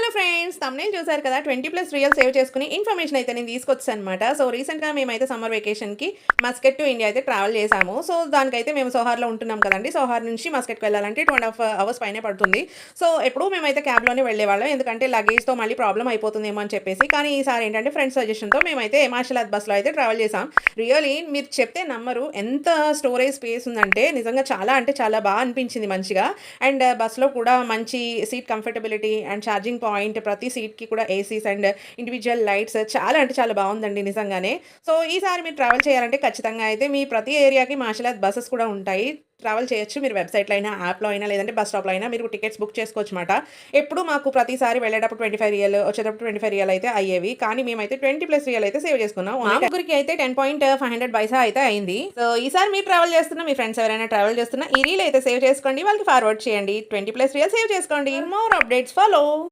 Hello friends, thumbnail చూసారు కదా. 20+ real save చేసుకుని ఇన్ఫర్మేషన్ అయితే నేను తీసుకొచ్చాను అనమాట. సో రీసెంట్గా మేమైతే సమ్మర్ వెకేషన్కి మస్కెట్ టు ఇండియా అయితే ట్రావెల్ చేసాము. సో దానికైతే మేము సోహార్లో ఉంటున్నాం కదండి. సోహార్ నుంచి మస్కెట్కి వెళ్ళాలంటే 2.5 అవర్స్ పైనే పడుతుంది. సో ఎప్పుడు మేమైతే క్యాబ్లోనే వెళ్ళేవాళ్ళం, ఎందుకంటే లగేజ్తో మళ్ళీ ప్రాబ్లం అయిపోతుందేమో అని చెప్పేసి. కానీ ఈసారి ఏంటంటే ఫ్రెండ్స్ సజెషన్తో మేమైతే హిమాచలాద్ బస్లో అయితే ట్రావెల్ చేసాం. రియలీ మీరు చెప్తే నమ్మరు, ఎంత స్టోరేజ్ స్పేస్ ఉందంటే నిజంగా చాలా అంటే చాలా బాగా అనిపించింది మంచిగా. అండ్ బస్లో కూడా మంచి seat comfortability and charging point, ప్రతి సీట్‌కి కూడా ఏసీస్ అండ్ ఇండివిడ్యువల్ లైట్స్ చాలా అంటే చాలా బావుందండి నిజంగానే. సో ఈసారి మీరు ట్రావెల్ చేయాలంటే ఖచ్చితంగా అయితే మీ ప్రతి ఏరియాకి మార్షల్ బసెస్ కూడా ఉంటాయి. ట్రావెల్ చేయొచ్చు. మీరు వెబ్‌సైట్‌లో అయినా, యాప్‌లో అయినా, లేదంటే బస్ స్టాప్‌లో అయినా మీరు టికెట్స్ బుక్ చేసుకోవచ్చుమాట. ఎప్పుడు మాకు ప్రతిసారి వెళ్ళేటప్పుడు 25 రియల్, వచ్చేటప్పుడు 25 రియల్ అయితే అయ్యేవి. కానీ మేమైతే 20+ రియల్ అయితే సేవ్ చేసుకున్నాం. మా ముగ్గురికి అయితే 10.500 పైసా అయితే అయింది. సో ఈసారి మీరు ట్రావెల్ చేస్తున్న, మీ ఫ్రెండ్స్ ఎవరైనా ట్రావెల్ చేస్తున్నా ఈ రీల్ అయితే సేవ్ చేసుకోండి. వాళ్ళకి ఫార్వర్డ్ చేయండి. 20+ రియల్ సేవ్ చేసుకోండి. More updates follow.